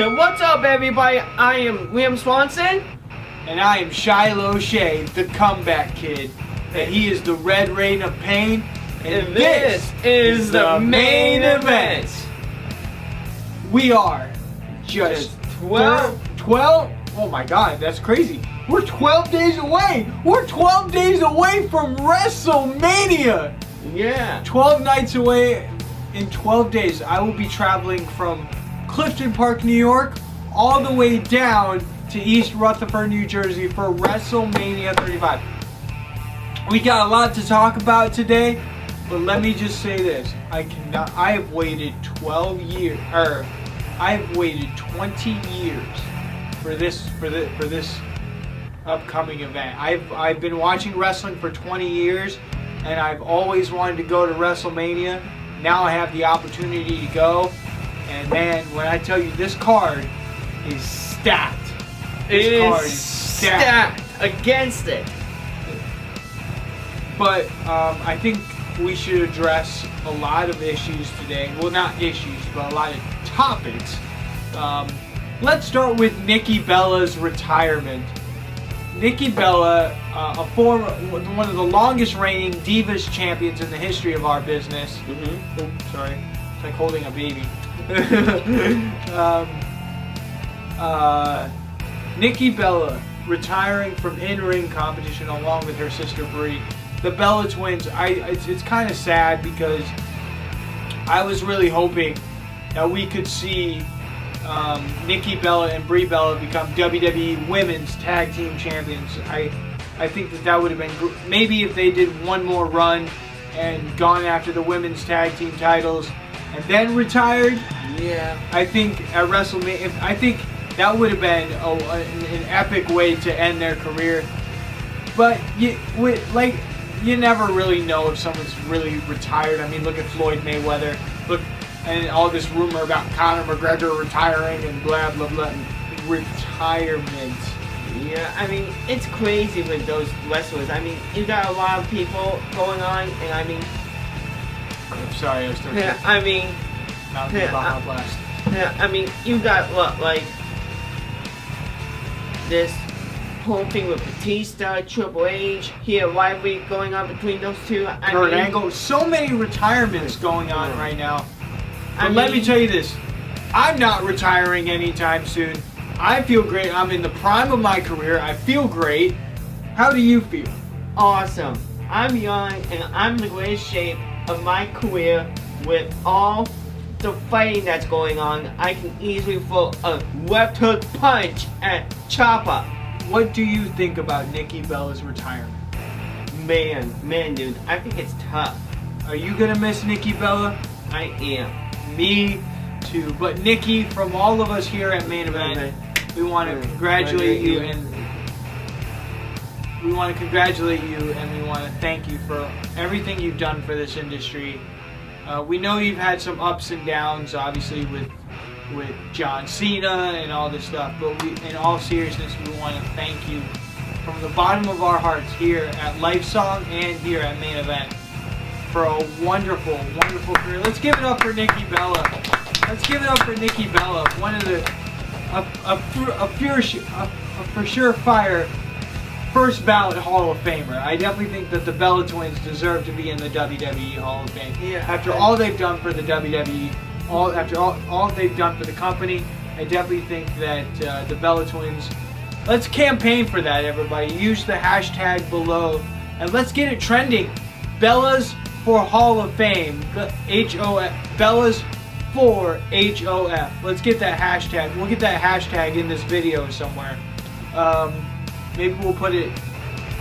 Hey, what's up, everybody? I am Liam Swanson. And I am Shiloh Shea, the comeback kid. And he is the Red Rain of Pain. And this is the main event. We are just 12? Oh my god, that's crazy. We're 12 days away. We're 12 days away from Wrestlemania. Yeah. 12 nights away. In 12 days, I will be traveling from Clifton Park, New York, all the way down to East Rutherford, New Jersey for WrestleMania 35. We got a lot to talk about today, but let me just say this. I have waited 12 years, I have waited 20 years for this upcoming event. I've been watching wrestling for 20 years, and I've always wanted to go to WrestleMania. Now I have the opportunity to go, and man, when I tell you this card is stacked. This card is stacked against it. But I think we should address a lot of issues today. Well, not issues, but a lot of topics. Let's start with Nikki Bella's retirement. Nikki Bella, one of the longest reigning Divas champions in the history of our business. Oh, sorry. It's like holding a baby. Nikki Bella retiring from in-ring competition along with her sister Brie. The Bella twins, it's kind of sad because I was really hoping that we could see Nikki Bella and Brie Bella become WWE Women's Tag Team Champions. I think that would have been maybe if they did one more run and gone after the Women's Tag Team titles and then retired. Yeah. I think at WrestleMania, I think that would have been an epic way to end their career. But you never really know if someone's really retired. I mean, look at Floyd Mayweather. Look, and all this rumor about Conor McGregor retiring and blah blah blah. Retirement. Yeah, I mean, it's crazy with those wrestlers. I mean, you got a lot of people going on, and I mean... I'm sorry, I was still... Yeah, I mean... Baja Blast. Yeah, I mean, you got, like... This whole thing with Batista, Triple H, here, rivalry going on between those two. Kurt Angle. So many retirements going on right now. But let me tell you this. I'm not retiring anytime soon. I feel great. I'm in the prime of my career. I feel great. How do you feel? Awesome. I'm young and I'm in the greatest shape of my career with all the fighting that's going on. I can easily throw a left hook punch at Ciampa. What do you think about Nikki Bella's retirement? Man, dude. I think it's tough. Are you going to miss Nikki Bella? I am. Me too. But Nikki, from all of us here at Main Event, we want to congratulate you, and we want to thank you for everything you've done for this industry. We know you've had some ups and downs, obviously with John Cena and all this stuff, but in all seriousness, we want to thank you from the bottom of our hearts here at Lifesong and here at Main Event for a wonderful, wonderful career. Let's give it up for Nikki Bella. Let's give it up for Nikki Bella, one of the for sure fire first ballot Hall of Famer. I definitely think that the Bella twins deserve to be in the WWE Hall of Fame. Yeah. After all they've done for the WWE, after all they've done for the company, I definitely think that the Bella twins. Let's campaign for that, everybody. Use the hashtag below and let's get it trending. Bellas for Hall of Fame. HOF. Bellas for HOF. Let's get that hashtag. We'll get that hashtag in this video somewhere. Maybe we'll put it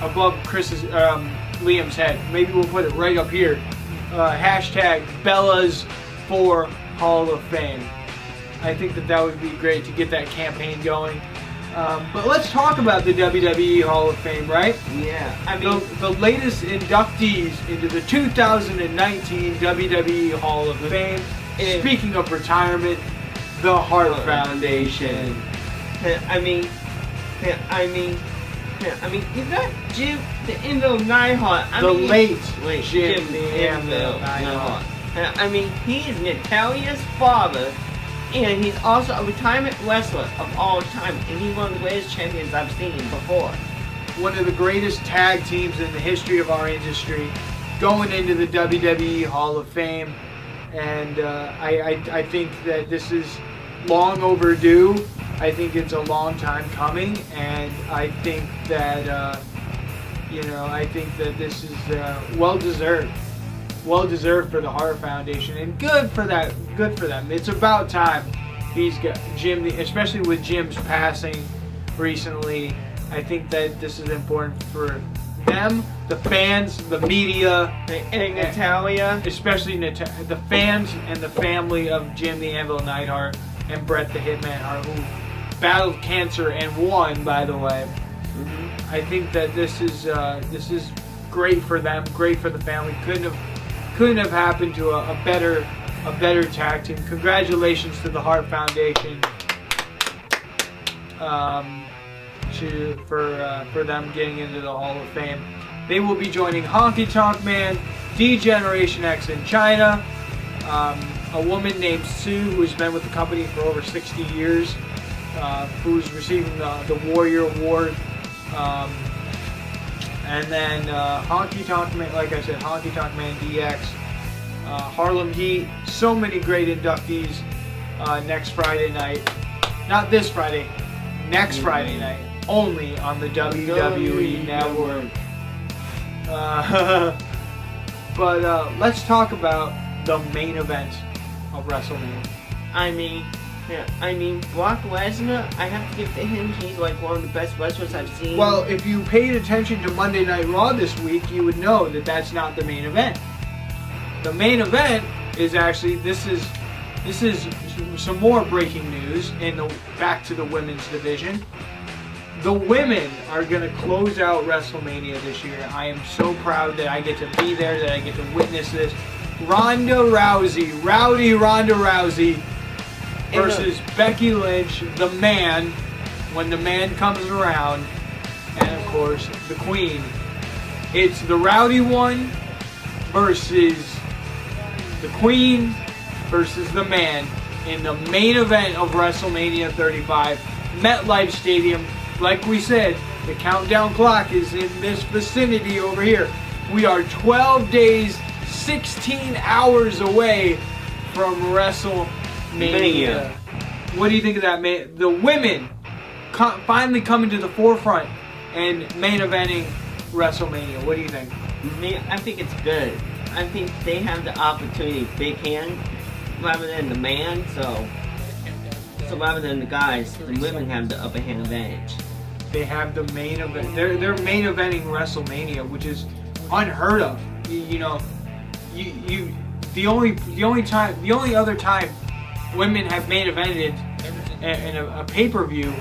above Liam's head. Maybe we'll put it right up here. Hashtag Bellas for Hall of Fame. I think that would be great to get that campaign going. But let's talk about the WWE Hall of Fame, right? Yeah. I mean, the latest inductees into the 2019 WWE Hall of Fame. Speaking of retirement, the Hart Foundation. I mean, you got Jim the Anvil Neidhart. The late Jim the Anvil Neidhart. I mean, he is Natalia's father, And he's also a retirement wrestler of all time, and he's one of the greatest champions I've seen before. One of the greatest tag teams in the history of our industry, going into the WWE Hall of Fame, and I think that this is long overdue. I think it's a long time coming, and I think that I think that this is well deserved for the Hart Foundation, and good for them. It's about time. He's got Jim, especially with Jim's passing recently. I think that this is important for them, the fans, the media, and Natalia, especially the fans and the family of Jim the Anvil Neidhart and Bret the Hitman Hart, who battled cancer and won, by the way. Mm-hmm. I think that this is great for them, great for the family. Couldn't have happened to a better tag team. Congratulations to the Hart Foundation for them getting into the Hall of Fame. They will be joining Honky Tonk Man, D-Generation X in China, a woman named Sue who has been with the company for over 60 years, who's receiving the Warrior Award, and then Honky Tonk Man, like I said, Honky Tonk Man DX, Harlem Heat, so many great inductees next Friday night. Not this Friday, next Friday night, only on the WWE Network. But let's talk about the main event of WrestleMania. I mean, Brock Lesnar, I have to give to him. He's like one of the best wrestlers I've seen. Well, if you paid attention to Monday Night Raw this week, you would know that that's not the main event. The main event is actually this is some more breaking news back to the women's division. The women are going to close out WrestleMania this year. I am so proud that I get to be there, that I get to witness this. Rowdy Ronda Rousey versus Becky Lynch, the man, when the man comes around, and of course, the Queen. It's the Rowdy one versus the Queen versus the man in the main event of WrestleMania 35, MetLife Stadium. Like we said, the countdown clock is in this vicinity over here. We are 12 days, 16 hours away from WrestleMania. What do you think of that, man? The women finally coming to the forefront and main eventing WrestleMania. What do you think? I think it's good. I think they have the opportunity, big hand, rather than the man. So rather than the guys, the women have the upper hand advantage. They have the main event. They're main eventing WrestleMania, which is unheard of. The only other time women have main evented in a pay-per-view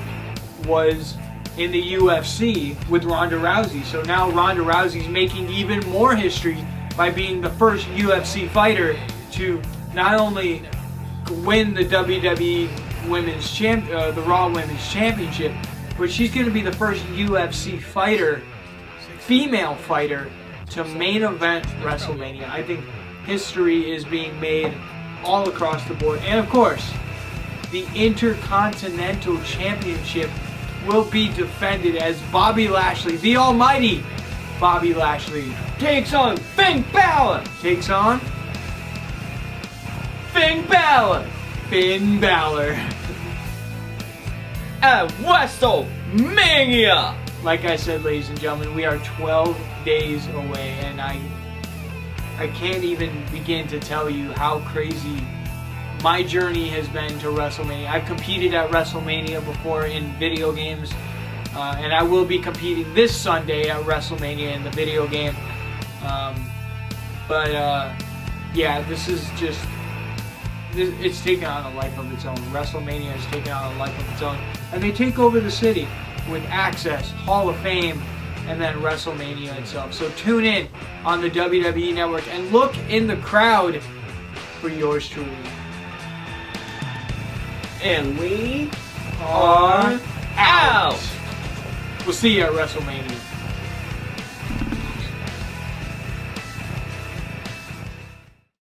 was in the UFC with Ronda Rousey. So now Ronda Rousey's making even more history by being the first UFC fighter to not only win the WWE the Raw Women's Championship, but she's going to be the first UFC fighter, female fighter, to main event WrestleMania. I think history is being made all across the board. And of course, the Intercontinental Championship will be defended as Bobby Lashley, the almighty Bobby Lashley, takes on Finn Balor. Takes on Finn Balor. Finn Balor. At WrestleMania. Like I said, ladies and gentlemen, we are 12 days away, and I can't even begin to tell you how crazy my journey has been to WrestleMania. I've competed at WrestleMania before in video games, and I will be competing this Sunday at WrestleMania in the video game. Yeah, this is just... It's taken on a life of its own. WrestleMania has taken on a life of its own. And they take over the city with Access, Hall of Fame, and then WrestleMania itself. So tune in on the WWE Network and look in the crowd for yours truly. And we are out. We'll see you at WrestleMania.